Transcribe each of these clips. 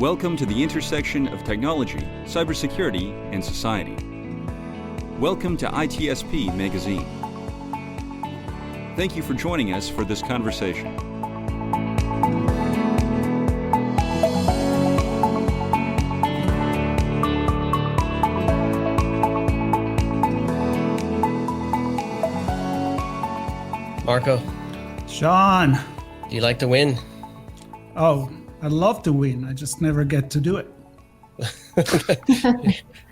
Welcome to the intersection of technology, cybersecurity, and society. Welcome to ITSPmagazine. Thank you for joining us for this conversation. Marco. Sean. Do you like to win? Oh, I love to win. I just never get to do it.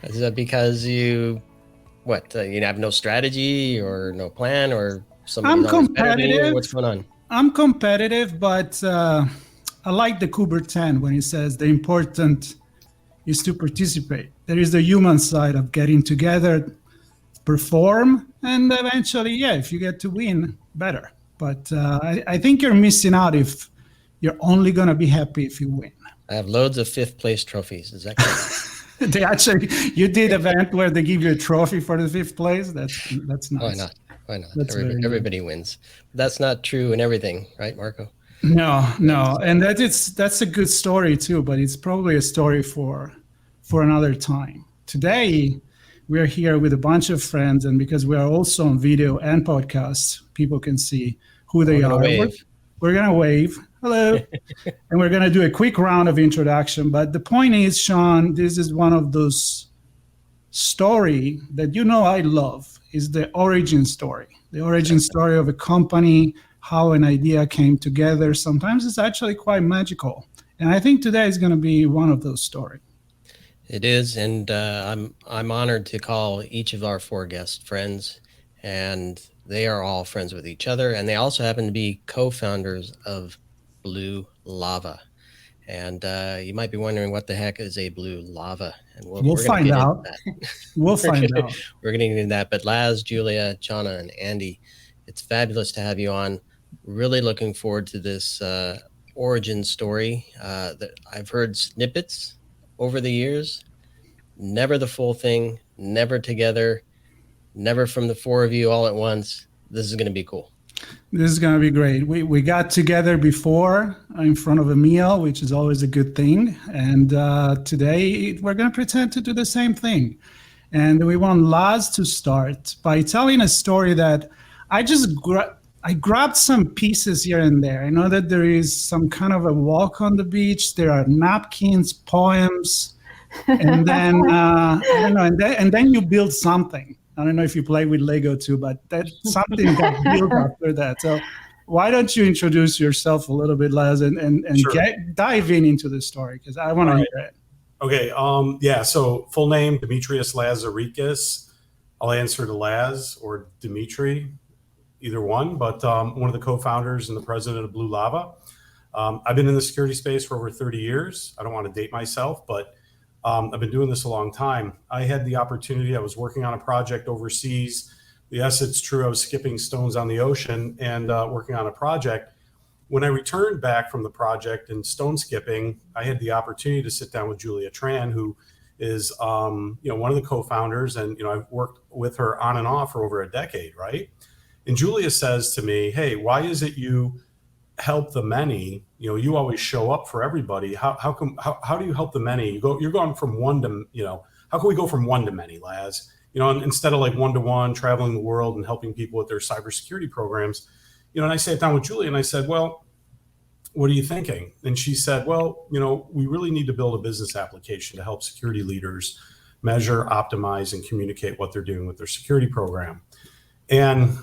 Is that because you have no strategy or no plan, or somebody's always better than you? What's going on? I'm competitive, but I like the Kuber 10 when he says the important is to participate. There is the human side of getting together, perform, and eventually, if you get to win, better. But I think you're missing out if you're only going to be happy if you win. I have loads of fifth place trophies. Is that correct? You did an event where they give you a trophy for the fifth place? That's nice. Why not? Everybody wins. That's not true in everything, right, Marco? No. And that's a good story too, but it's probably a story for another time. Today, we're here with a bunch of friends, and because we are also on video and podcast, people can see who they are. We're going to wave. Hello. And we're going to do a quick round of introduction. But the point is, Sean, this is one of those story that I love, is the origin story. The origin story of a company, how an idea came together. Sometimes it's actually quite magical. And I think today is going to be one of those stories. It is, and I'm honored to call each of our four guests friends, and they are all friends with each other, and they also happen to be co-founders of Blue Lava. And you might be wondering what the heck is a Blue Lava, and we'll find out. We'll find out. We're going to get into that. But Laz, Julia, Joanna, and Andy, it's fabulous to have you on. Really looking forward to this origin story that I've heard snippets over the years, never the full thing, never together, never from the four of you all at once. This is going to be cool. This is going to be great. We got together before in front of a meal, which is always a good thing. And today we're going to pretend to do the same thing. And we want Laz to start by telling a story that I grabbed some pieces here and there. I know that there is some kind of a walk on the beach. There are napkins, poems, and then I don't know. And then you build something. I don't know if you play with Lego too, but that's something that built after that. So why don't you introduce yourself a little bit, Laz, and sure, dive into the story, because I want to hear it. Okay. So full name, Demetrios Lazarikos. I'll answer to Laz or Dimitri, either one, but one of the co-founders and the president of Blue Lava. I've been in the security space for over 30 years. I don't want to date myself, but I've been doing this a long time. I had the opportunity, I was working on a project overseas. Yes, it's true, I was skipping stones on the ocean and working on a project. When I returned back from the project and stone skipping, I had the opportunity to sit down with Julia Tran, who is one of the co-founders, and I've worked with her on and off for over a decade, right? And Julia says to me, hey, why is it you help the many? You always show up for everybody. How do you help the many? You're going from one to, how can we go from one to many, Laz? Instead of like one-to-one traveling the world and helping people with their cybersecurity programs, and I sat down with Julia and I said, well, what are you thinking? And she said, well, we really need to build a business application to help security leaders measure, optimize, and communicate what they're doing with their security program. And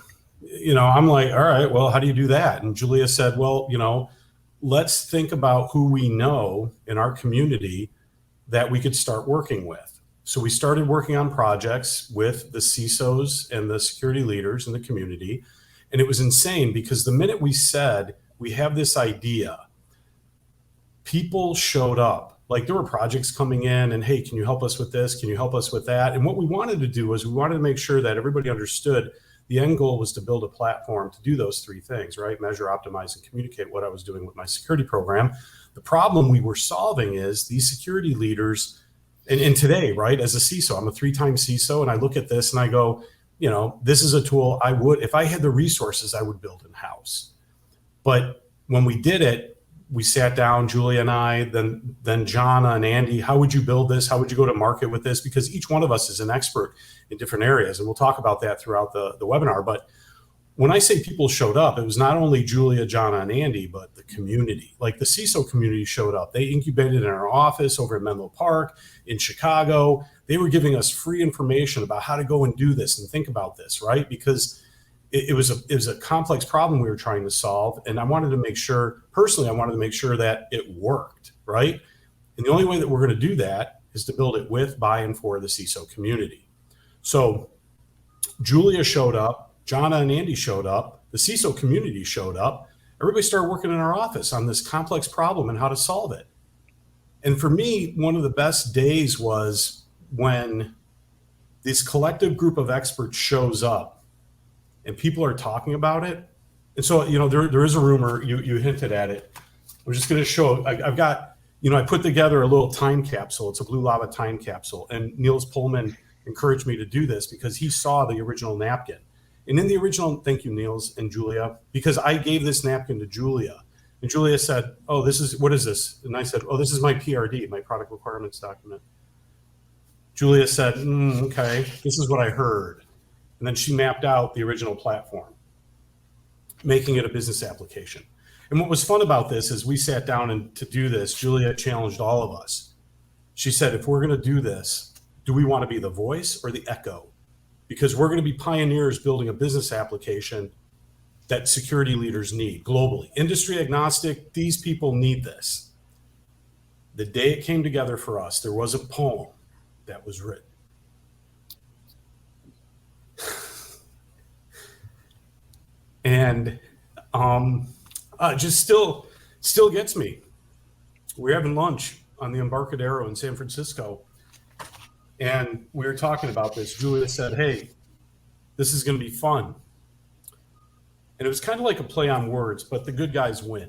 I'm like, all right, well, how do you do that? And Julia said, well, let's think about who we know in our community that we could start working with. So we started working on projects with the CISOs and the security leaders in the community. And it was insane, because the minute we said we have this idea, people showed up. Like, there were projects coming in and, hey, can you help us with this? Can you help us with that? And what we wanted to do was we wanted to make sure that everybody understood the end goal was to build a platform to do those three things, right? Measure, optimize, and communicate what I was doing with my security program. The problem we were solving is these security leaders, and today, right, as a CISO, I'm a 3-time CISO, and I look at this and I go, this is a tool I would, if I had the resources, I would build in-house. But when we did it, we sat down, Julia and I, then Joanna and Andy, how would you build this? How would you go to market with this? Because each one of us is an expert in different areas. And we'll talk about that throughout the webinar. But when I say people showed up, it was not only Julia, Joanna, and Andy, but the community. Like the CISO community showed up. They incubated in our office over at Menlo Park in Chicago. They were giving us free information about how to go and do this and think about this, right? Because it was a complex problem we were trying to solve. And I wanted to make sure, personally, that it worked, right? And the only way that we're going to do that is to build it with, by, and for the CISO community. So Julia showed up, Joanna and Andy showed up, the CISO community showed up. Everybody started working in our office on this complex problem and how to solve it. And for me, one of the best days was when this collective group of experts shows up and people are talking about it. And so, there is a rumor, you hinted at it. I'm just going to show, I've got, I put together a little time capsule. It's a Blue Lava time capsule. And Niels Pullman encouraged me to do this because he saw the original napkin. And in the original, thank you, Niels and Julia, because I gave this napkin to Julia. And Julia said, oh, what is this? And I said, oh, this is my PRD, my product requirements document. Julia said, okay, this is what I heard. And then she mapped out the original platform, making it a business application. And what was fun about this is we sat down and to do this, Julia challenged all of us. She said, if we're going to do this, do we want to be the voice or the echo? Because we're going to be pioneers building a business application that security leaders need globally. Industry agnostic, these people need this. The day it came together for us, there was a poem that was written. And just still gets me. We're having lunch on the Embarcadero in San Francisco, and we were talking about this. Julia said, hey, this is going to be fun. And it was kind of like a play on words, but the good guys win.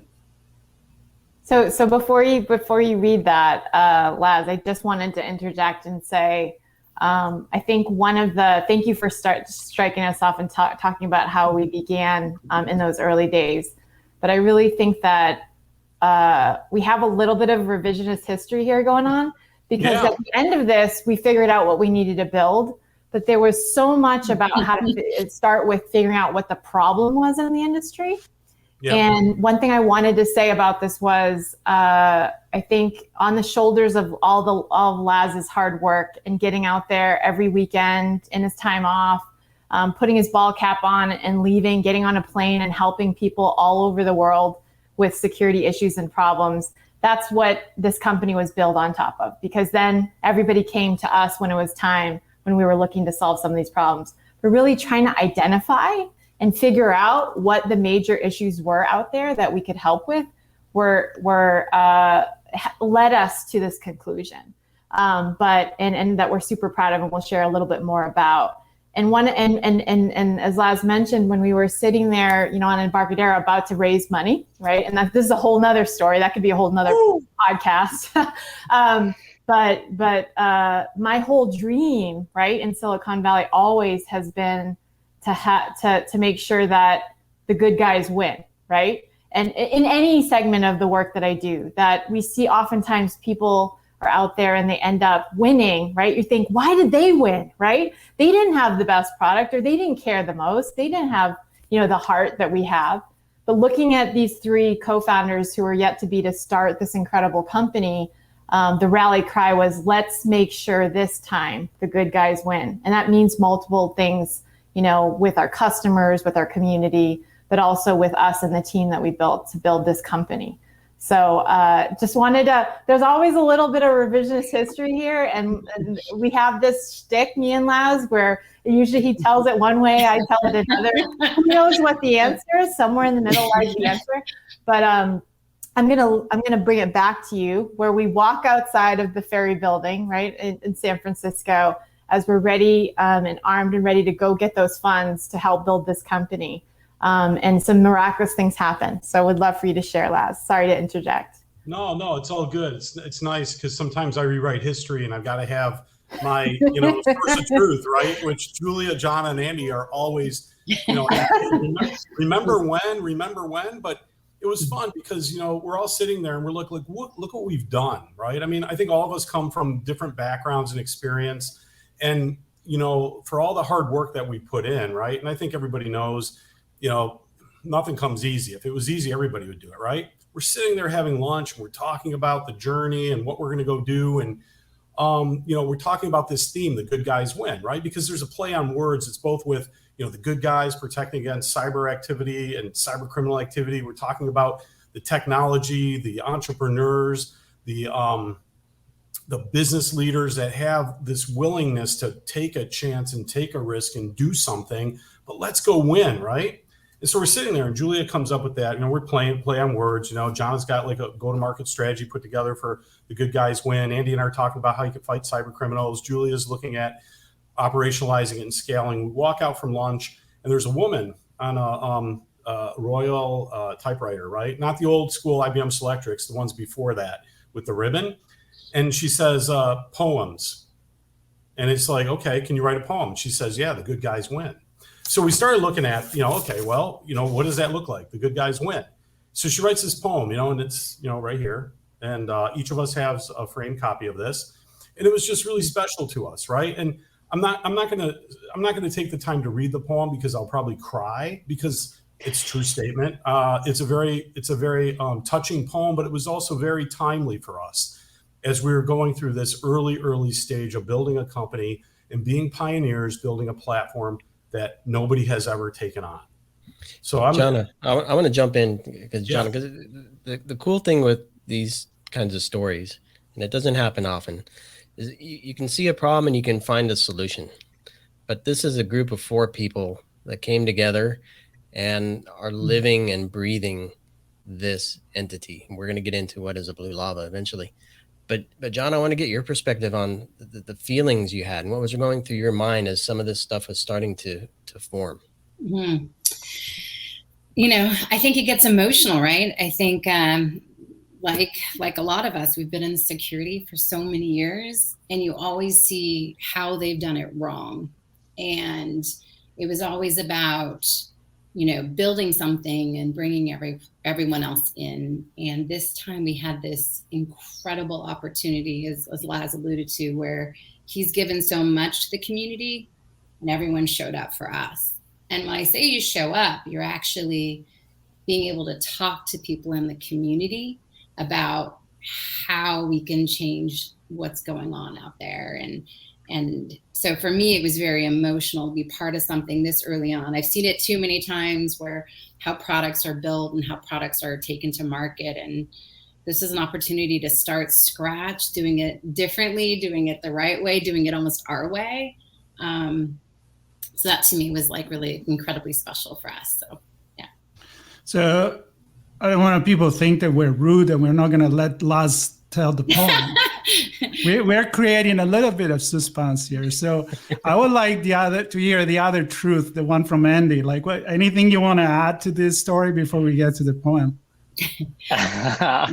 So before you read that, Laz, I just wanted to interject and say, I think thank you for striking us off and talking about how we began in those early days. But I really think that we have a little bit of revisionist history here going on, because at the end of this, we figured out what we needed to build. But there was so much about how to start with figuring out what the problem was in the industry. Yep. And one thing I wanted to say about this was, I think on the shoulders of all of Laz's hard work and getting out there every weekend in his time off, putting his ball cap on and leaving, getting on a plane and helping people all over the world with security issues and problems. That's what this company was built on top of, because then everybody came to us when it was time, when we were looking to solve some of these problems. We're really trying to identify and figure out what the major issues were out there that we could help with, led us to this conclusion. But that we're super proud of, and we'll share a little bit more about. And as Laz mentioned, when we were sitting there, on Embarcadero about to raise money, right? And this is a whole nother story. That could be a whole nother podcast. But my whole dream, right, in Silicon Valley always has been to make sure that the good guys win, right? And in any segment of the work that I do, that we see oftentimes people are out there and they end up winning, right? You think, why did they win, right? They didn't have the best product, or they didn't care the most. They didn't have, the heart that we have. But looking at these three co-founders who are yet to be to start this incredible company, the rally cry was, let's make sure this time the good guys win. And that means multiple things, with our customers, with our community, but also with us and the team that we built to build this company. So just wanted there's always a little bit of revisionist history here. And we have this shtick, me and Laz, where usually he tells it one way, I tell it another. Who knows what the answer is? Somewhere in the middle lies the answer. But I'm gonna bring it back to you, where we walk outside of the Ferry Building, right, in San Francisco, as we're ready and armed and ready to go get those funds to help build this company. And some miraculous things happen. So I would love for you to share, Laz. Sorry to interject. No, it's all good. It's nice, because sometimes I rewrite history and I've got to have my, source of truth, right? Which Julia, John, and Andy are always, remember when, but it was fun because, we're all sitting there and we're look what we've done, right? I mean, I think all of us come from different backgrounds and experience, and, for all the hard work that we put in, right? And I think everybody knows, nothing comes easy. If it was easy, everybody would do it, right? We're sitting there having lunch and we're talking about the journey and what we're going to go do. And, we're talking about this theme, the good guys win, right? Because there's a play on words. It's both with, the good guys protecting against cyber activity and cyber criminal activity. We're talking about the technology, the entrepreneurs, the business leaders that have this willingness to take a chance and take a risk and do something, but let's go win, right? And so we're sitting there and Julia comes up with that. We're playing play on words. John's got like a go-to-market strategy put together for the good guys win. Andy and I are talking about how you can fight cyber criminals. Julia's looking at operationalizing it and scaling. We walk out from lunch and there's a woman on a Royal typewriter, right? Not the old school IBM Selectrics, the ones before that with the ribbon. And she says, poems. And it's like, okay, can you write a poem? She says, yeah, the good guys win. So we started looking at, okay, well, what does that look like? The good guys win. So she writes this poem, and it's, right here. And each of us has a framed copy of this. And it was just really special to us, right? And I'm not gonna take the time to read the poem because I'll probably cry because it's a true statement. It's a very touching poem, but it was also very timely for us as we were going through this early stage of building a company and being pioneers, building a platform that nobody has ever taken on. So Joanna, I want to jump in because the cool thing with these kinds of stories, and it doesn't happen often, is you can see a problem and you can find a solution. But this is a group of 4 people that came together and are living and breathing this entity. And we're going to get into what is a blue lava eventually. But John, I want to get your perspective on the feelings you had and what was going through your mind as some of this stuff was starting to form. Mm-hmm. I think it gets emotional, right? I think like a lot of us, we've been in security for so many years, and you always see how they've done it wrong. And it was always about, building something and bringing everyone else in. And this time we had this incredible opportunity, as Laz alluded to, where he's given so much to the community and everyone showed up for us. And when I say you show up, you're actually being able to talk to people in the community about how we can change what's going on out there. And so for me, it was very emotional to be part of something this early on. I've seen it too many times where how products are built and how products are taken to market. And this is an opportunity to start scratch, doing it differently, doing it the right way, doing it almost our way. So that to me was like really incredibly special for us. So, yeah. So I don't want people to think that we're rude and we're not going to let Laz tell the poem. We're creating a little bit of suspense here. So I would like to hear the other truth, the one from Andy. Like, anything you want to add to this story before we get to the poem? I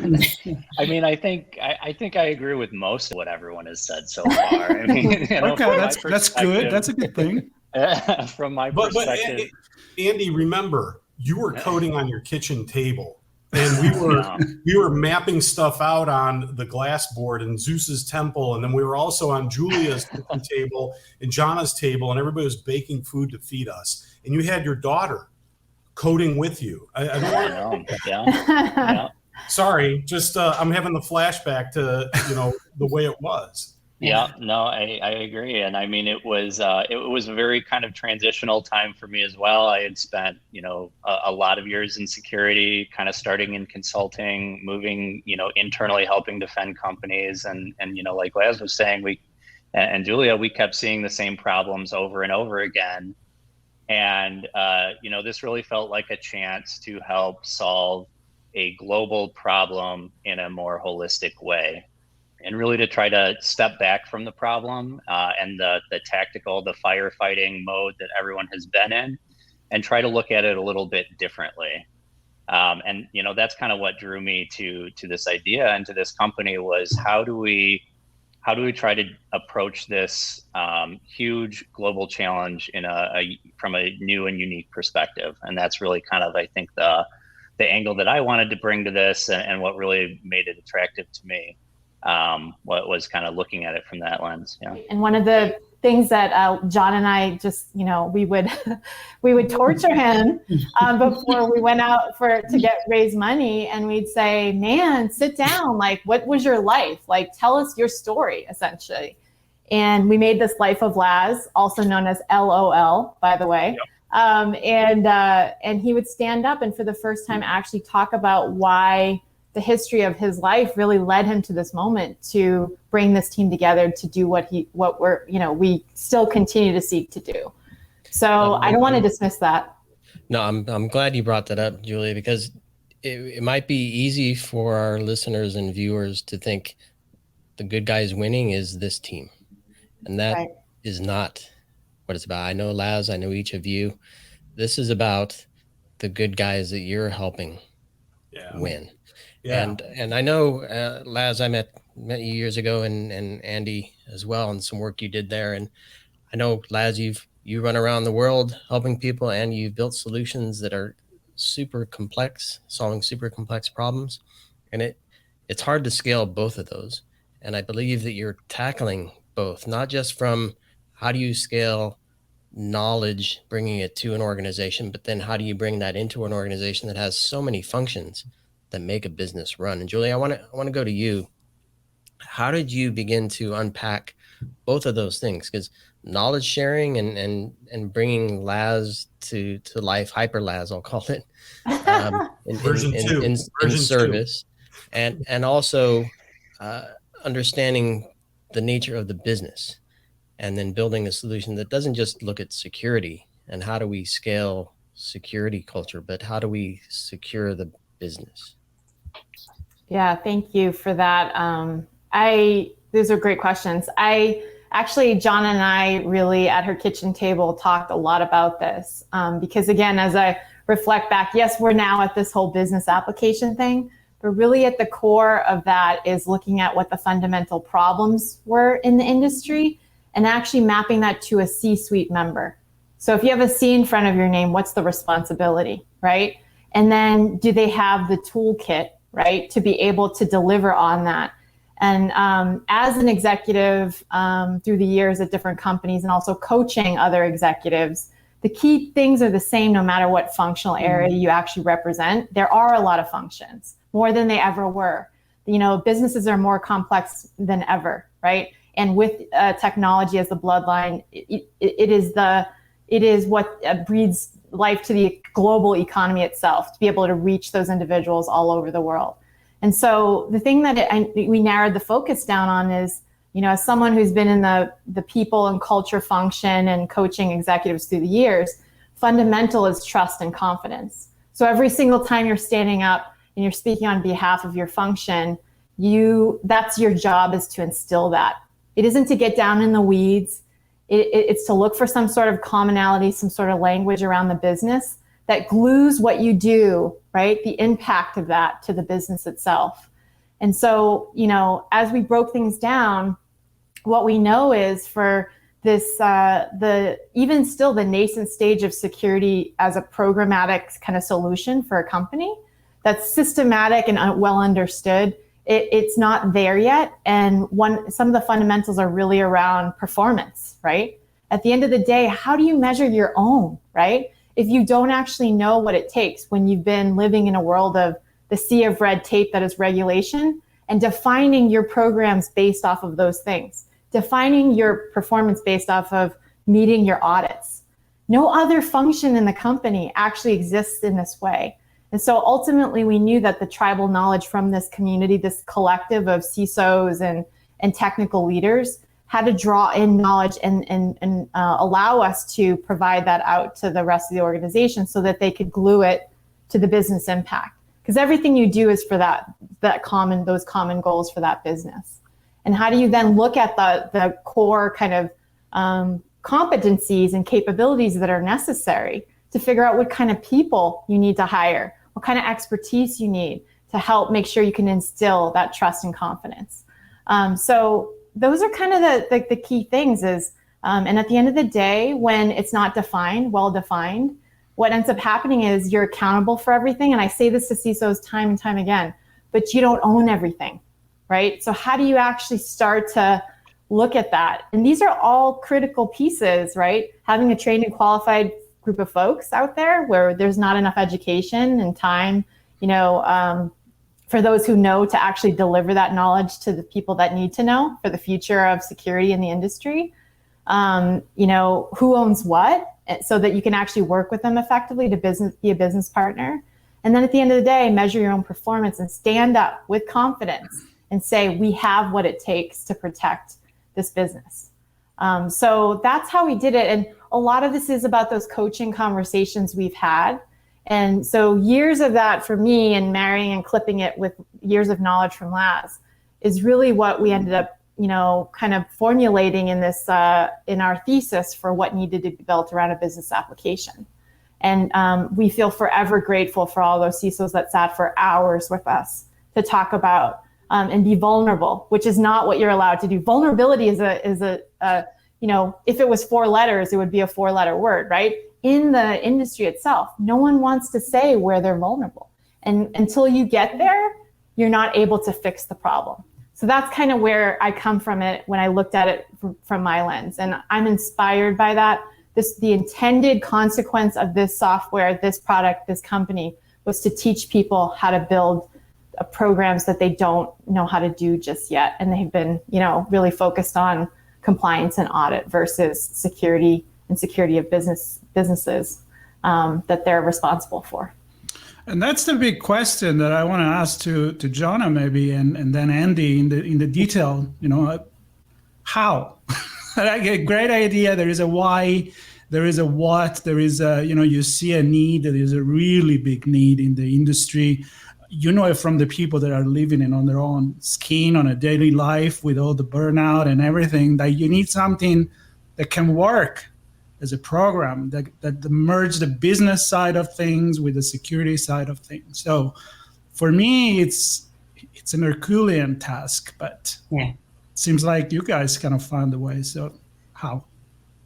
mean, I think I agree with most of what everyone has said so far. I mean, okay, that's good. That's a good thing. From my perspective, but Andy, remember, you were coding on your kitchen table. And we were mapping stuff out on the glass board in Zeus's temple, and then we were also on Julia's table and Joanna's table, and everybody was baking food to feed us. And you had your daughter coding with you. I don't want to. Yeah. Sorry, just I'm having the flashback to the way it was. Yeah, no, I agree. And I mean, it was a very kind of transitional time for me as well. I had spent, a lot of years in security, kind of starting in consulting, moving, internally helping defend companies. And like Laz was saying, and Julia, we kept seeing the same problems over and over again. And, this really felt like a chance to help solve a global problem in a more holistic way. And really to try to step back from the problem and the tactical, the firefighting mode that everyone has been in, and try to look at it a little bit differently. And that's kind of what drew me to this idea and to this company was how do we try to approach this huge global challenge from a new and unique perspective. And that's really kind of, I think, the the angle that I wanted to bring to this, and what really made it attractive to me. What was kind of looking at it from that lens. Yeah. And one of the things that John and I just, we would we would torture him before we went out to raise money, and we'd say, man, sit down. Like, what was your life? Like, tell us your story, essentially. And we made this Life of Laz, also known as LOL, by the way. Yep. And he would stand up and for the first time actually talk about why the history of his life really led him to this moment to bring this team together to do what we still continue to seek to do. So I don't want to dismiss that. No, I'm glad you brought that up, Julia, because it might be easy for our listeners and viewers to think the good guys winning is this team. And that is not what it's about. I know Laz, I know each of you. This is about the good guys that you're helping win. Yeah. And I know, Laz, I met you years ago, and Andy as well, and some work you did there. And I know, Laz, you run around the world helping people, and you've built solutions that are super complex, solving super complex problems. And it's hard to scale both of those. And I believe that you're tackling both, not just from how do you scale knowledge, bringing it to an organization, but then how do you bring that into an organization that has so many functions that make a business run? And Julie, I want to go to you. How did you begin to unpack both of those things? Because knowledge sharing and bringing Laz to life, hyper Laz, I'll call it, in service, and also understanding the nature of the business, and then building a solution that doesn't just look at security and how do we scale security culture, but how do we secure the business? Yeah, thank you for that. Those are great questions. John and I really at her kitchen table talked a lot about this because again, as I reflect back, yes, we're now at this whole business application thing, but really at the core of that is looking at what the fundamental problems were in the industry and actually mapping that to a C-suite member. So if you have a C in front of your name, what's the responsibility, right? And then do they have the toolkit, right, to be able to deliver on that? And as an executive through the years at different companies and also coaching other executives, the key things are the same no matter what functional area you actually represent. There are a lot of functions, more than they ever were. Businesses are more complex than ever, right? And with technology as the bloodline, it is what breathes life to the global economy itself, to be able to reach those individuals all over the world. And so the thing that we narrowed the focus down on is, as someone who's been in the people and culture function and coaching executives through the years, fundamental is trust and confidence. So every single time you're standing up and you're speaking on behalf of your function, that's your job, is to instill that. It isn't to get down in the weeds. It's to look for some sort of commonality, some sort of language around the business that glues what you do, right? The impact of that to the business itself. And so, as we broke things down, what we know is for this, even still the nascent stage of security as a programmatic kind of solution for a company that's systematic and well understood, it's not there yet. And some of the fundamentals are really around performance, right? At the end of the day, how do you measure your own, right? If you don't actually know what it takes when you've been living in a world of the sea of red tape that is regulation, and defining your programs based off of those things, defining your performance based off of meeting your audits. No other function in the company actually exists in this way. And so ultimately we knew that the tribal knowledge from this community, this collective of CISOs and technical leaders, had to draw in knowledge and allow us to provide that out to the rest of the organization so that they could glue it to the business impact. Because everything you do is for those common goals for that business. And how do you then look at the core kind of competencies and capabilities that are necessary to figure out what kind of people you need to hire, what kind of expertise you need to help make sure you can instill that trust and confidence. So those are kind of the key things is, and at the end of the day, when it's not defined, well defined, what ends up happening is you're accountable for everything. And I say this to CISOs time and time again, but you don't own everything, right? So how do you actually start to look at that? And these are all critical pieces, right? Having a trained and qualified group of folks out there where there's not enough education and time, for those who know to actually deliver that knowledge to the people that need to know for the future of security in the industry. Who owns what, so that you can actually work with them effectively to be a business partner. And then at the end of the day, measure your own performance and stand up with confidence and say, we have what it takes to protect this business. So that's how we did it. And a lot of this is about those coaching conversations we've had. And so years of that for me, and marrying and clipping it with years of knowledge from Laz, is really what we ended up, kind of formulating in this, in our thesis for what needed to be built around a business application. And we feel forever grateful for all those CISOs that sat for hours with us to talk about and be vulnerable, which is not what you're allowed to do. Vulnerability is a if it was 4 letters, it would be a 4-letter word, right? In the industry itself, no one wants to say where they're vulnerable. And until you get there, you're not able to fix the problem. So that's kind of where I come from it when I looked at it from my lens. And I'm inspired by that. The intended consequence of this software, this product, this company, was to teach people how to build programs that they don't know how to do just yet. And they've been, really focused on compliance and audit versus security and security of businesses that they're responsible for. And that's the big question that I want to ask to Joanna maybe, and then Andy in the detail. How? I get a great idea. There is a why. There is a what. There is a you see a need. There is a really big need in the industry. It from the people that are living it on their own skin on a daily life with all the burnout and everything, that you need something that can work as a program that merge the business side of things with the security side of things. So for me, it's an Herculean task, but it seems like you guys kind of found a way. So how?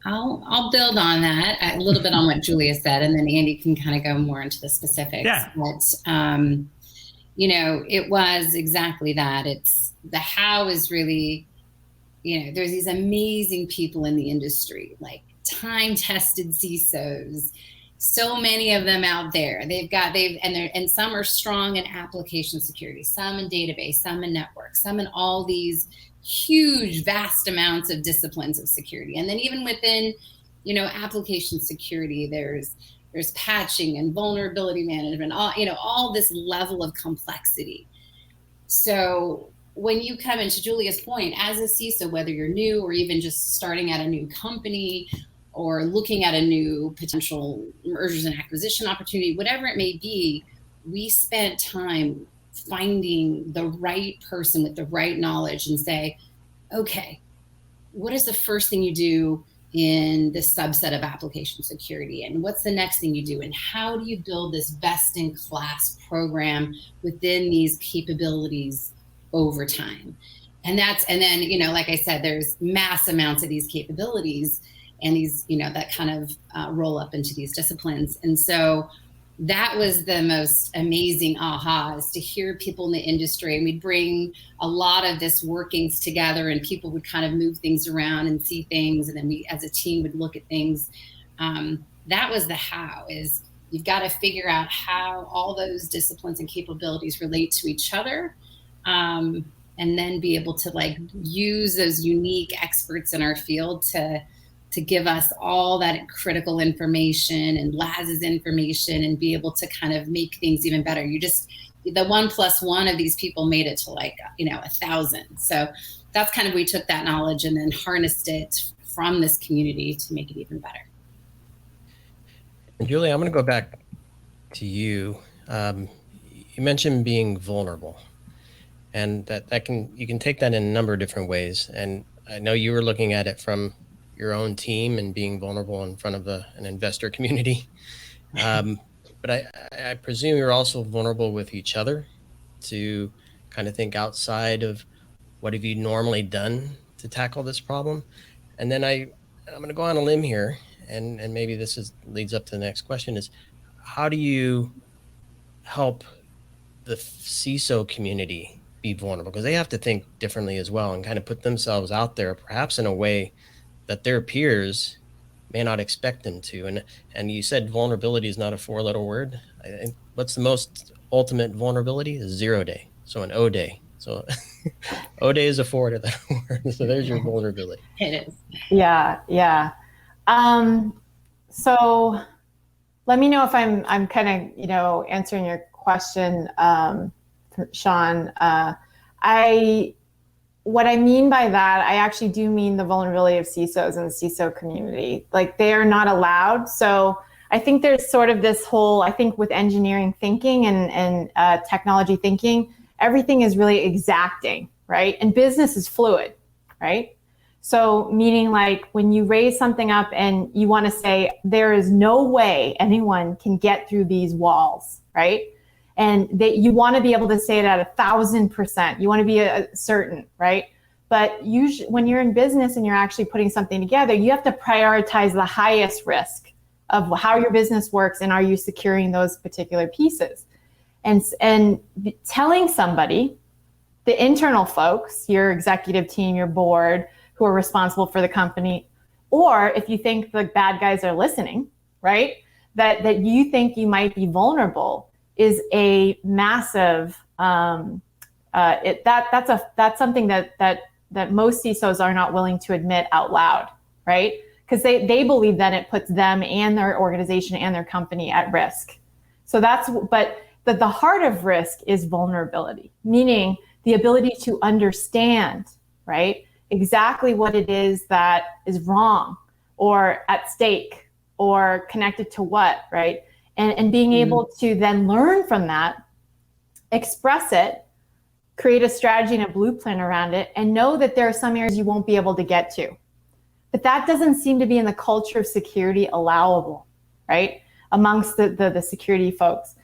I'll build on that a little bit on what Julia said, and then Andy can kind of go more into the specifics. Yeah. But, it was exactly that. It's the how is really, there's these amazing people in the industry, like time-tested CISOs, so many of them out there. And some are strong in application security, some in database, some in network, some in all these huge, vast amounts of disciplines of security. And then even within, application security, there's patching and vulnerability management, all this level of complexity. So when you come into Julia's point, as a CISO, whether you're new or even just starting at a new company or looking at a new potential mergers and acquisition opportunity, whatever it may be, we spent time finding the right person with the right knowledge and say, okay, what is the first thing you do in this subset of application security? And what's the next thing you do? And how do you build this best in class program within these capabilities over time? And then, like I said, there's mass amounts of these capabilities and these, that kind of roll up into these disciplines. And so that was the most amazing aha, is to hear people in the industry, and we'd bring a lot of this workings together, and people would kind of move things around and see things, and then we as a team would look at things. That was the how, is you've got to figure out how all those disciplines and capabilities relate to each other, and then be able to use those unique experts in our field to give us all that critical information and Laz's information and be able to kind of make things even better. The 1 + 1 of these people made it to 1,000. So that's kind of, we took that knowledge and then harnessed it from this community to make it even better. And Julia, I'm going to go back to you. You mentioned being vulnerable, and you can take that in a number of different ways. And I know you were looking at it from your own team and being vulnerable in front of an investor community. But I presume you're also vulnerable with each other to kind of think outside of what have you normally done to tackle this problem. And then I'm going to go on a limb here and maybe leads up to the next question, is how do you help the CISO community be vulnerable? Because they have to think differently as well and kind of put themselves out there, perhaps in a way that their peers may not expect them to. And you said vulnerability is not a 4-letter word. I think what's the most ultimate vulnerability is 0 day. So an O day. So O day is a 4-letter word. So there's your vulnerability. It is. Yeah. So let me know if I'm kind of, answering your question, Sean. What I mean by that, I actually do mean the vulnerability of CISOs and the CISO community. Like, they are not allowed. So I think there's sort of this whole, I think with engineering thinking and technology thinking, everything is really exacting, right? And business is fluid, right? So meaning, like, when you raise something up and you want to say, there is no way anyone can get through these walls, right? And you want to be able to say it at 1,000%. You want to be certain, right? But usually when you're in business and you're actually putting something together, you have to prioritize the highest risk of how your business works and are you securing those particular pieces. And telling somebody, the internal folks, your executive team, your board, who are responsible for the company, or if you think the bad guys are listening, right, that you think you might be vulnerable, is a massive that's something that most CISOs are not willing to admit out loud, right? Because they believe that it puts them and their organization and their company at risk. So but the heart of risk is vulnerability, meaning the ability to understand, right, exactly what it is that is wrong or at stake or connected to what, right? And being able to then learn from that, express it, create a strategy and a blueprint around it, and know that there are some areas you won't be able to get to. But that doesn't seem to be in the culture of security allowable, right, amongst the security folks.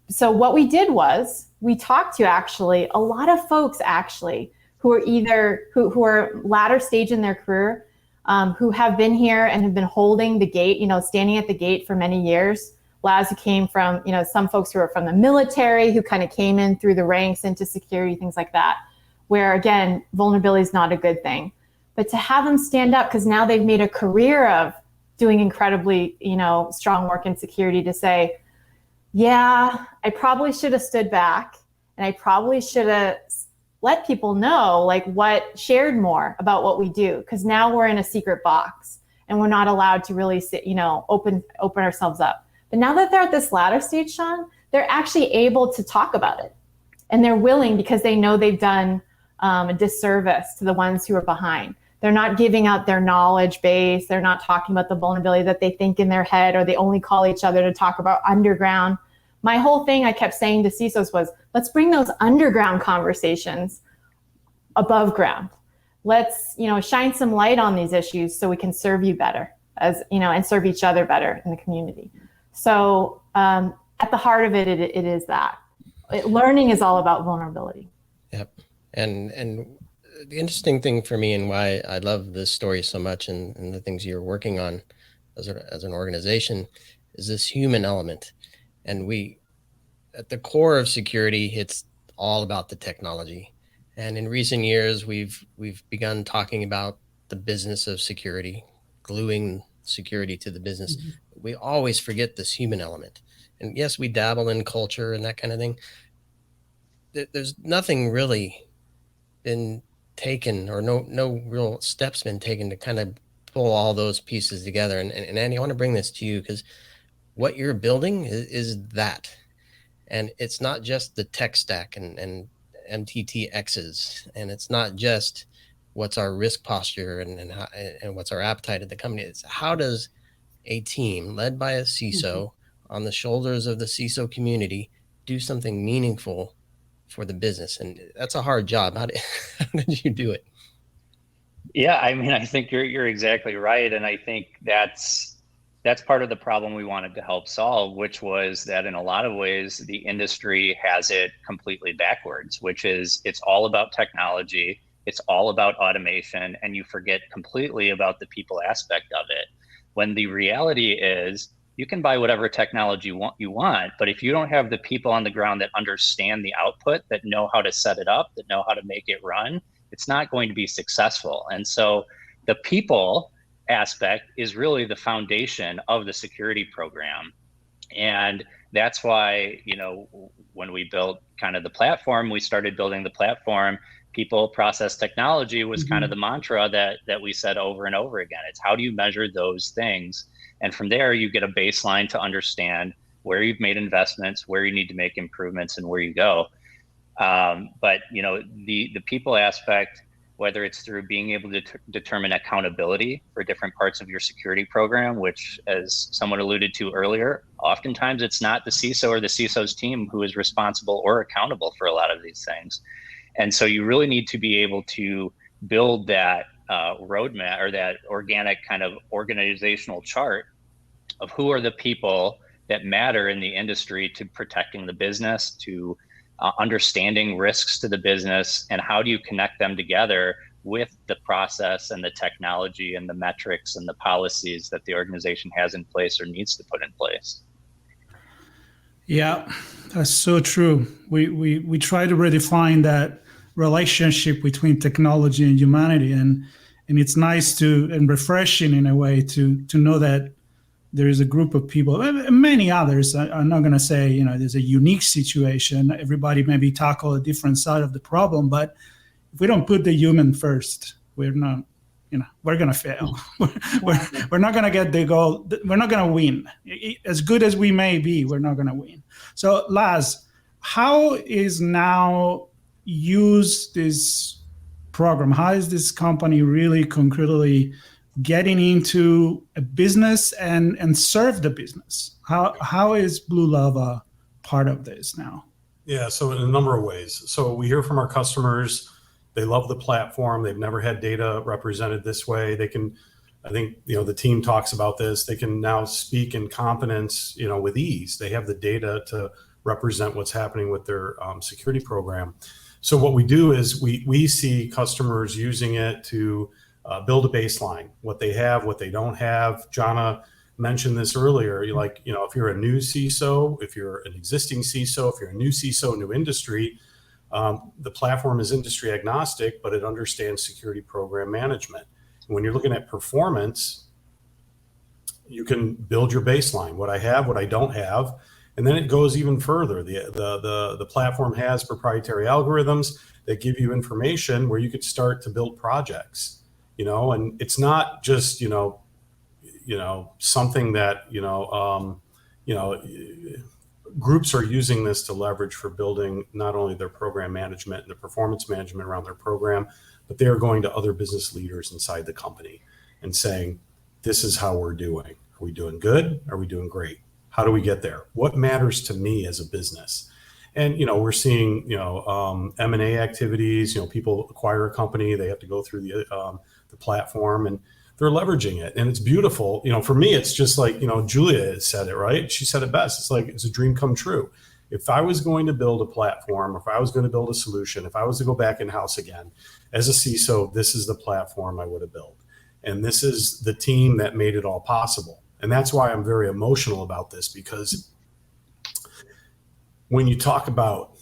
So what we did was we talked to actually a lot of folks actually who are who are latter stage in their career, who have been here and have been holding the gate, standing at the gate for many years. Laz, who came from, some folks who are from the military, who kind of came in through the ranks into security, things like that, where again, vulnerability is not a good thing. But to have them stand up, because now they've made a career of doing incredibly, strong work in security, to say, yeah, I probably should have stood back and I probably should have let people know, like, shared more about what we do, because now we're in a secret box and we're not allowed to really sit, open ourselves up. But now that they're at this latter stage, Sean, they're actually able to talk about it, and they're willing because they know they've done a disservice to the ones who are behind. They're not giving out their knowledge base. They're not talking about the vulnerability that they think in their head, or they only call each other to talk about underground. My whole thing I kept saying to CISOs was, let's bring those underground conversations above ground. Let's, shine some light on these issues so we can serve you better, and serve each other better in the community. So at the heart of it is that. Learning is all about vulnerability. Yep. And the interesting thing for me, and why I love this story so much, and the things you're working on as an organization, is this human element. And we, at the core of security, it's all about the technology. And in recent years, we've begun talking about the business of security, gluing security to the business. Mm-hmm. We always forget this human element. And yes, we dabble in culture and that kind of thing. There's nothing really been taken, or no real steps been taken to kind of pull all those pieces together. And Andy, I want to bring this to you, because what you're building is that. And it's not just the tech stack and MTTXs, and it's not just what's our risk posture and what's our appetite at the company. It's how does a team led by a CISO on the shoulders of the CISO community do something meaningful for the business? And that's a hard job. How did you do it? Yeah, I mean, I think you're exactly right. And I think that's part of the problem we wanted to help solve, which was that in a lot of ways, the industry has it completely backwards, which is it's all about technology. It's all about automation, and you forget completely about the people aspect of it. when the reality is you can buy whatever technology you want, but if you don't have the people on the ground that understand the output, that know how to set it up, that know how to make it run, it's not going to be successful. And so the people aspect is really the foundation of the security program. And that's why, when we built kind of the platform, we started building the platform, people, process, technology was kind of the mantra that we said over and over again. It's how do you measure those things? And from there, you get a baseline to understand where you've made investments, where you need to make improvements, and where you go. But the people aspect, whether it's through being able to determine accountability for different parts of your security program, which, as someone alluded to earlier, oftentimes it's not the CISO or the CISO's team who is responsible or accountable for a lot of these things. And so you really need to be able to build that roadmap or that organic kind of organizational chart of who are the people that matter in the industry to protecting the business, to understanding risks to the business, and how do you connect them together with the process and the technology and the metrics and the policies that the organization has in place or needs to put in place. Yeah, that's so true. We try to redefine that relationship between technology and humanity, and it's nice and refreshing in a way to know that there is a group of people, many others. I'm not going to say, there's a unique situation. Everybody maybe tackle a different side of the problem, but if we don't put the human first, we're not, we're going to fail. We're not going to get the goal. We're not going to win. As good as we may be, we're not going to win. So Laz, how is now use this program? How is this company really concretely getting into a business and serve the business? How is Blue Lava part of this now? Yeah, so in a number of ways. So we hear from our customers, they love the platform. They've never had data represented this way. They can, I think, the team talks about this. They can now speak in confidence, with ease. They have the data to represent what's happening with their security program. So what we do is we see customers using it to build a baseline, what they have, what they don't have. Joanna mentioned this earlier. If you're a new CISO, if you're an existing CISO, if you're a new CISO, new industry, the platform is industry agnostic, but it understands security program management. When you're looking at performance, you can build your baseline, what I have, what I don't have, and then it goes even further. The platform has proprietary algorithms that give you information where you could start to build projects. And it's not just, something that, groups are using this to leverage for building not only their program management and the performance management around their program, but they are going to other business leaders inside the company and saying, this is how we're doing. Are we doing good? Are we doing great? How do we get there? What matters to me as a business? And, we're seeing, M&A activities, people acquire a company, they have to go through the platform and they're leveraging it. And it's beautiful. For me, it's just like, Julia said it, right? She said it best. It's like, it's a dream come true. If I was going to build a platform, if I was going to build a solution, if I was to go back in-house again, as a CISO, this is the platform I would have built. And this is the team that made it all possible. And that's why I'm very emotional about this, because when you talk about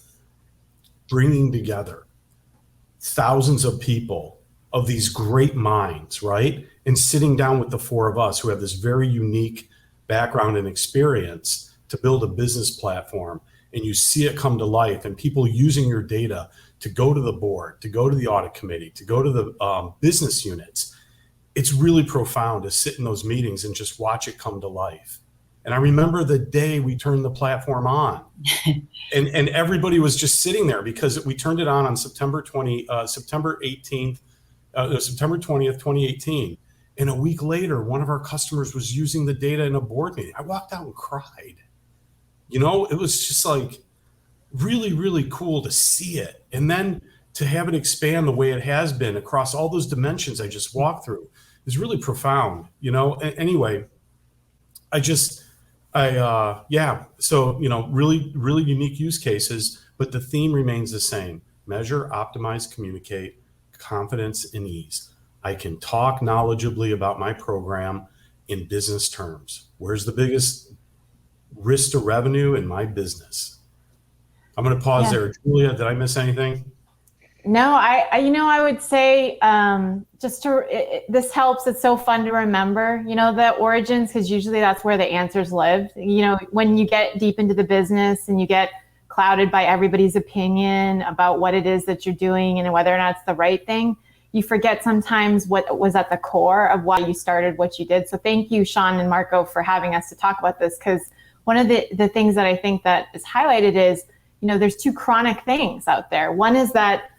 bringing together thousands of people, of these great minds, right? And sitting down with the four of us who have this very unique background and experience to build a business platform, and you see it come to life and people using your data to go to the board, to go to the audit committee, to go to the business units. It's really profound to sit in those meetings and just watch it come to life. And I remember the day we turned the platform on and everybody was just sitting there because we turned it on September 18th, September 20th, 2018. And a week later, one of our customers was using the data in a board meeting. I walked out and cried. It was just like really, really cool to see it. And then to have it expand the way it has been across all those dimensions I just walked through is really profound. Anyway, so, really, really unique use cases, but the theme remains the same: measure, optimize, communicate, confidence, and ease. I can talk knowledgeably about my program in business terms. Where's the biggest risk to revenue in my business? I'm going to pause there. Julia, did I miss anything? No, I would say this helps. It's so fun to remember, the origins, because usually that's where the answers live. When you get deep into the business and you get clouded by everybody's opinion about what it is that you're doing and whether or not it's the right thing, you forget sometimes what was at the core of why you started what you did. So thank you, Sean and Marco, for having us to talk about this, because one of the things that I think that is highlighted is, there's two chronic things out there. One is that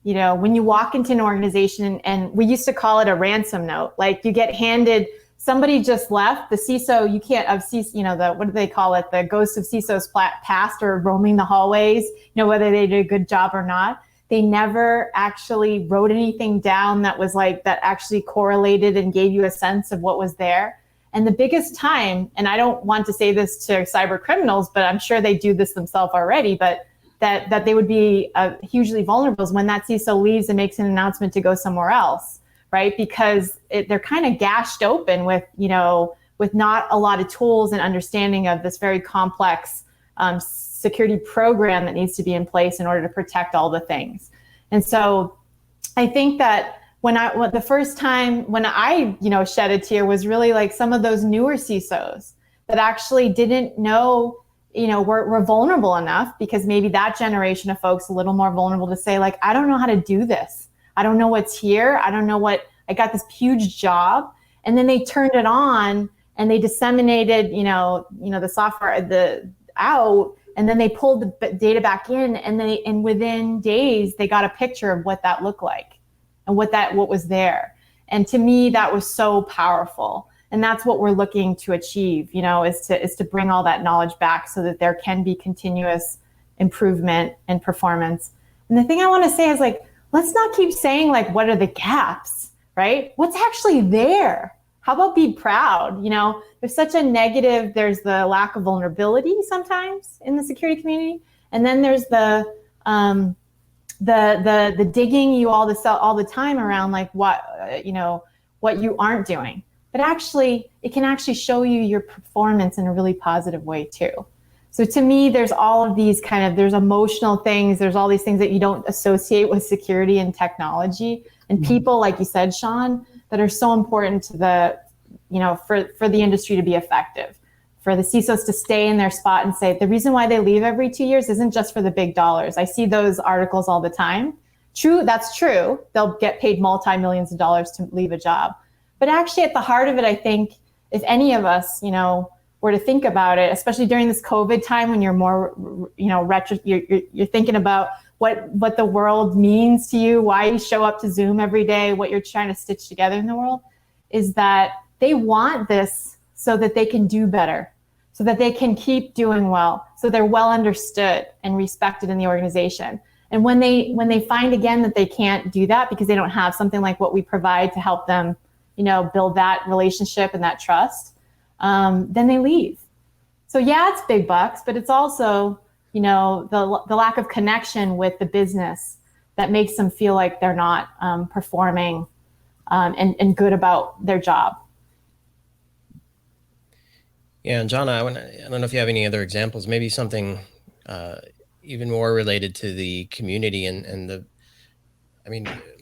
when you walk into an organization, and we used to call it a ransom note, like you get handed, somebody just left, the CISO, you can't have CISO, what do they call it? The ghost of CISO's past or roaming the hallways, whether they did a good job or not. They never actually wrote anything down that was like, that actually correlated and gave you a sense of what was there. And the biggest time, and I don't want to say this to cyber criminals, but I'm sure they do this themselves already, but that they would be hugely vulnerable is when that CISO leaves and makes an announcement to go somewhere else, right? Because they're kind of gashed open with not a lot of tools and understanding of this very complex security program that needs to be in place in order to protect all the things. And so I think that the first time when I shed a tear was really like some of those newer CISOs that actually didn't know, we're vulnerable enough, because maybe that generation of folks a little more vulnerable to say, like, I don't know how to do this. I don't know what's here. I don't know I got this huge job. And then they turned it on and they disseminated, the software out, and then they pulled the data back in, and within days they got a picture of what that looked like and what was there. And to me, that was so powerful. And that's what we're looking to achieve, is to bring all that knowledge back so that there can be continuous improvement and performance. And the thing I want to say is, like, let's not keep saying, like, what are the gaps, right? What's actually there? How about be proud? There's such a negative, there's the lack of vulnerability sometimes in the security community. And then there's the digging you all the time around, like, what you aren't doing. But actually, it can actually show you your performance in a really positive way too. So to me, there's all of these there's emotional things, there's all these things that you don't associate with security and technology, and people, like you said, Sean, that are so important to for the industry to be effective, for the CISOs to stay in their spot and say, the reason why they leave every 2 years isn't just for the big dollars. I see those articles all the time. True, that's true. They'll get paid multi-millions of dollars to leave a job. But actually, at the heart of it, I think if any of us, were to think about it, especially during this COVID time when you're more, you're thinking about what the world means to you, why you show up to Zoom every day, what you're trying to stitch together in the world, is that they want this so that they can do better, so that they can keep doing well, so they're well understood and respected in the organization. And when they find again that they can't do that because they don't have something like what we provide to help them, build that relationship and that trust, then they leave. So yeah, it's big bucks, but it's also, the lack of connection with the business that makes them feel like they're not performing and good about their job. Yeah, and Joanna, I don't know if you have any other examples, maybe something even more related to the community and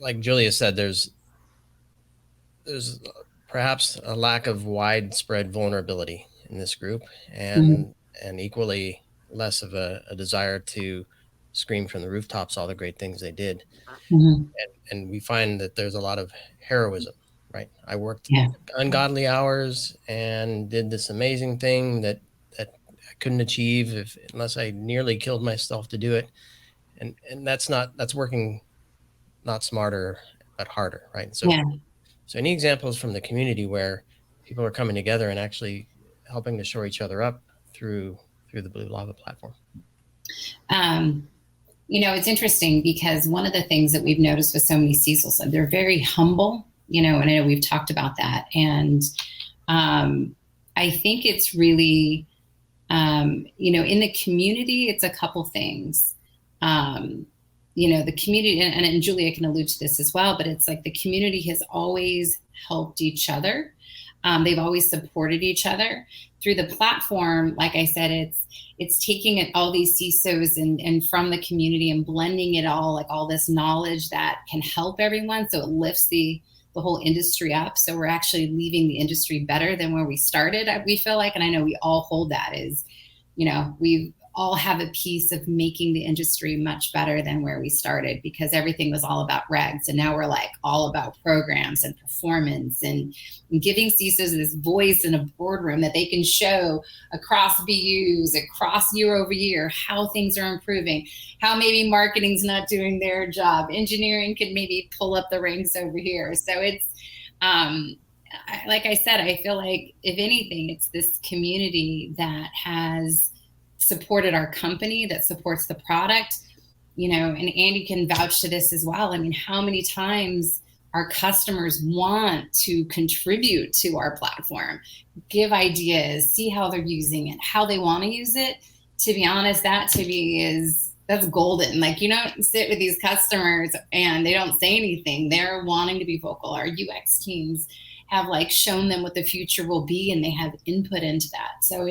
like Julia said, there's perhaps a lack of widespread vulnerability in this group, and equally less of a desire to scream from the rooftops all the great things they did. And we find that there's a lot of heroism, right? I worked ungodly hours and did this amazing thing that I couldn't achieve unless I nearly killed myself to do it. And that's working not smarter, but harder, right? So any examples from the community where people are coming together and actually helping to shore each other up through the Blue Lava platform? It's interesting because one of the things that we've noticed with so many CISOs, they're very humble, and I know we've talked about that. And I think it's really, in the community, it's a couple things. The community, and Julia can allude to this as well, but it's like the community has always helped each other. They've always supported each other through the platform. Like I said, it's taking all these CISOs and from the community and blending it all, like all this knowledge that can help everyone. So it lifts the whole industry up. So we're actually leaving the industry better than where we started, we feel like. And I know we all hold that is, we all have a piece of making the industry much better than where we started, because everything was all about regs. And now we're like all about programs and performance and giving CISOs this voice in a boardroom that they can show across BUs, across year over year, how things are improving, how maybe marketing's not doing their job. Engineering could maybe pull up the ranks over here. So it's, like I said, I feel like if anything, it's this community that has supported our company, that supports the product, and Andy can vouch to this as well. I mean, how many times our customers want to contribute to our platform, give ideas, see how they're using it, how they want to use it. To be honest, that to me that's golden. Like, you don't sit with these customers and they don't say anything. They're wanting to be vocal. Our UX teams have shown them what the future will be, and they have input into that. So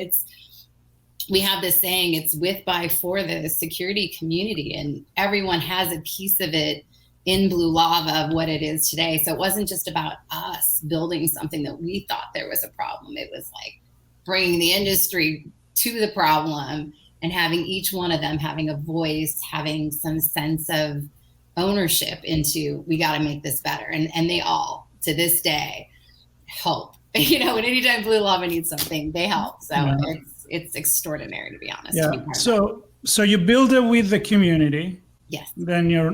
we have this saying, it's with, by, for the security community, and everyone has a piece of it in Blue Lava of what it is today. So it wasn't just about us building something that we thought there was a problem. It was like bringing the industry to the problem and having each one of them having a voice, having some sense of ownership into, we got to make this better. And they all, to this day, help. And anytime Blue Lava needs something, they help. So it's extraordinary, to be honest. Yeah. So you build it with the community. Yes. Then you're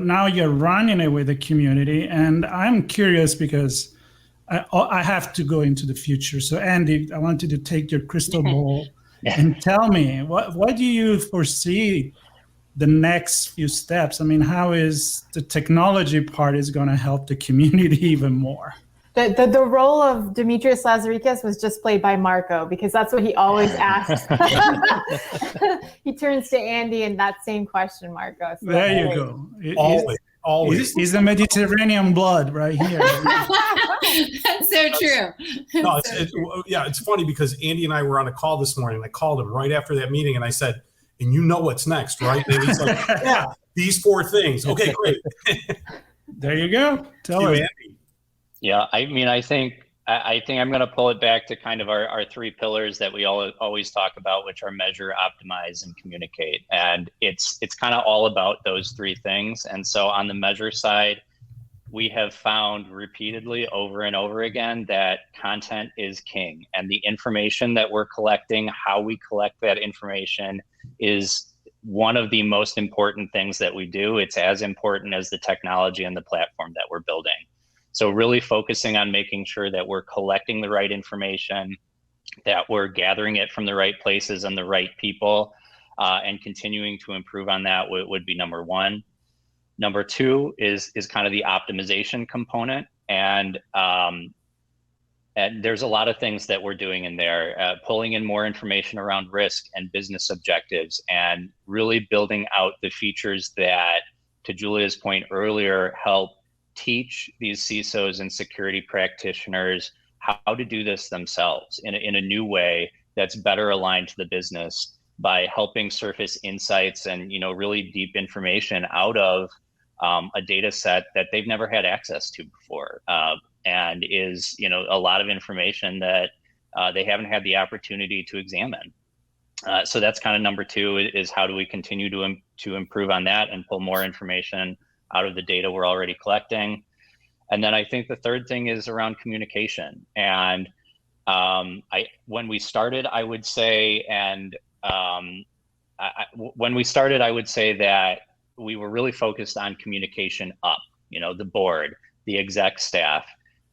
running it with the community, and I'm curious because I have to go into the future. So Andy, I want you to take your crystal ball and tell me what do you foresee the next few steps? I mean, how is the technology part is going to help the community even more? The role of Demetrios Lazarikos was just played by Marco, because that's what he always asks. He turns to Andy in that same question, Marco. So there you go. Always. He's the Mediterranean blood right here. That's so true. No, it's funny because Andy and I were on a call this morning. I called him right after that meeting and I said, and you know what's next, right? And he's like, yeah, these 4 things. Okay, great. There you go. Tell us. Andy. Yeah, I mean, I think I'm going to pull it back to kind of our 3 pillars that we always talk about, which are measure, optimize, and communicate. And it's kind of all about those 3 things. And so on the measure side, we have found repeatedly over and over again that content is king, and the information that we're collecting, how we collect that information, is one of the most important things that we do. It's as important as the technology and the platform that we're building. So really focusing on making sure that we're collecting the right information, that we're gathering it from the right places and the right people, and continuing to improve on that would be number 1. Number 2 is kind of the optimization component. And there's a lot of things that we're doing in there, pulling in more information around risk and business objectives, and really building out the features that, to Julia's point earlier, help teach these CISOs and security practitioners how to do this themselves in a new way that's better aligned to the business, by helping surface insights and really deep information out of a data set that they've never had access to before, and is a lot of information that they haven't had the opportunity to examine. So that's kind of number 2, is how do we continue to improve on that and pull more information out of the data we're already collecting. And then I think the third thing is around communication. And when we started, I would say that we were really focused on communication up, the board, the exec staff,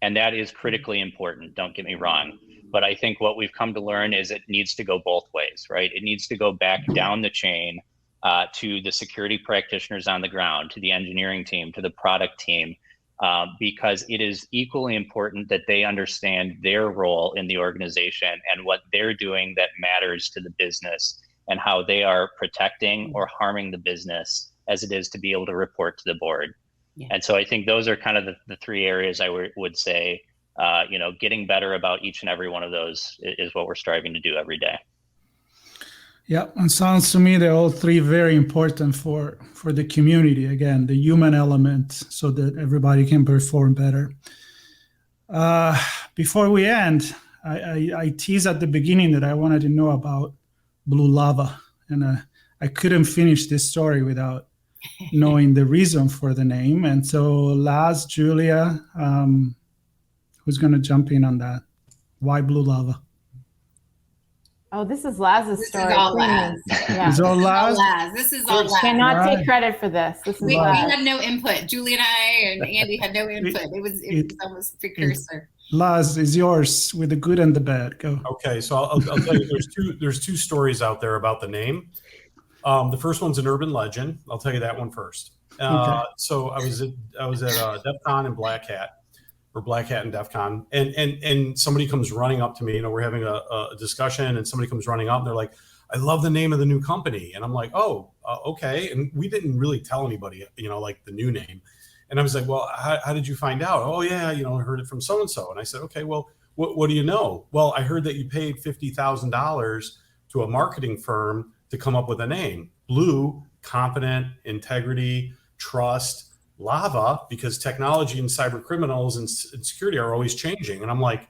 and that is critically important, don't get me wrong. But I think what we've come to learn is it needs to go both ways, right? It needs to go back down the chain to the security practitioners on the ground, to the engineering team, to the product team, because it is equally important that they understand their role in the organization and what they're doing that matters to the business, and how they are protecting or harming the business, as it is to be able to report to the board. Yeah. And so I think those are kind of the 3 areas I would say getting better about each and every one of those is what we're striving to do every day. Yeah, and sounds to me they're all three very important for the community. Again, the human element, so that everybody can perform better. Before we end, I teased at the beginning that I wanted to know about Blue Lava, and I couldn't finish this story without knowing the reason for the name. And so, Laz, Julia, who's going to jump in on that? Why Blue Lava? Oh, this is Laz's story. This is all Laz. Yeah. It's all Laz? This is all Laz. Cannot take credit for this. This is We Laz. had no input. Julie and I and Andy had no input. It was almost precursor. Laz, is yours with the good and the bad. Go. Okay, so I'll tell you, there's two stories out there about the name. The first one's an urban legend. I'll tell you that one first. Okay. So I was at DEF CON and Black Hat and DEF CON, and somebody comes running up to me. We're having a discussion, and somebody comes running up, and they're like, "I love the name of the new company," and I'm like, "Oh, okay." And we didn't really tell anybody, like the new name. And I was like, "Well, how did you find out?" "Oh, yeah, I heard it from so and so." And I said, "Okay, well, what do you know?" "Well, I heard that you paid $50,000 to a marketing firm to come up with a name. Blue, confident, integrity, trust. Lava, because technology and cyber criminals and security are always changing." And I'm like,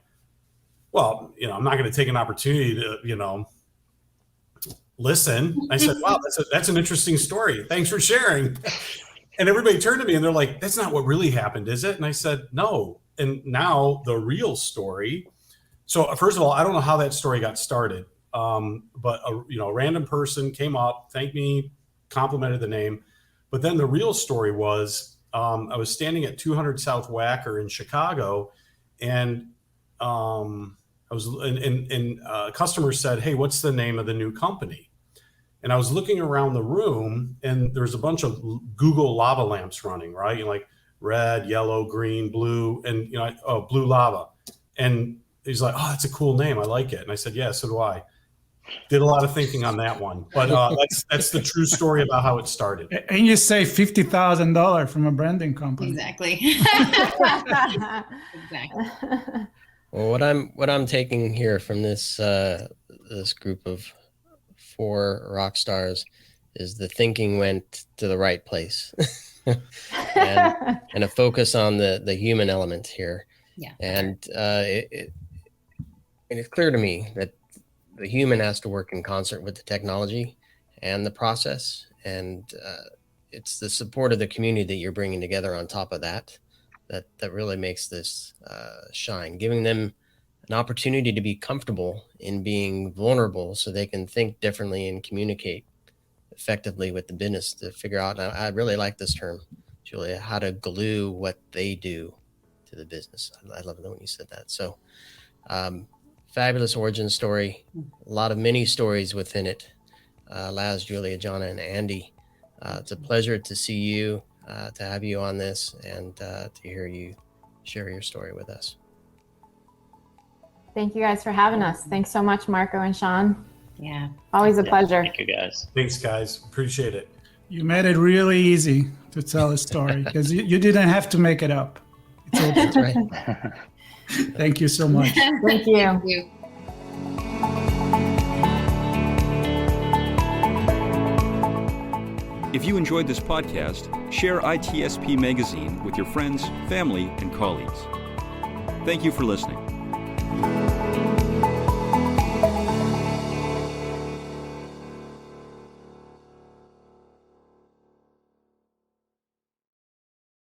"Well, I'm not going to take an opportunity to, listen." I said, "Wow, that's an interesting story. Thanks for sharing." And everybody turned to me and they're like, "That's not what really happened, is it?" And I said, "No." And now the real story. So first of all, I don't know how that story got started. But a random person came up, thanked me, complimented the name. But then the real story was, I was standing at 200 South Wacker in Chicago, and a customer said, "Hey, what's the name of the new company?" And I was looking around the room, and there's a bunch of Google lava lamps running, right? Like red, yellow, green, blue, and Blue Lava. And he's like, "Oh, that's a cool name. I like it." And I said, "Yeah, so do I." Did a lot of thinking on that one, but that's the true story about how it started. And you say $50,000 from a branding company. Exactly. Exactly. Well, what I'm taking here from this this group of 4 rock stars is the thinking went to the right place, and a focus on the human element here. Yeah. And it's clear to me that the human has to work in concert with the technology and the process, and it's the support of the community that you're bringing together on top of that really makes this shine, giving them an opportunity to be comfortable in being vulnerable so they can think differently and communicate effectively with the business to figure out, and I really like this term, Julia, how to glue what they do to the business. I love it when you said that. So fabulous origin story, a lot of mini stories within it. Laz, Julia, Joanna, and Andy, it's a pleasure to see you, to have you on this, and to hear you share your story with us. Thank you guys for having us. Thanks so much, Marco and Sean. Yeah. Always a pleasure. Thank you, guys. Thanks, guys. Appreciate it. You made it really easy to tell a story because you didn't have to make it up. It's all That's right. Thank you so much. Thank you. Thank you. If you enjoyed this podcast, share ITSP Magazine with your friends, family, and colleagues. Thank you for listening.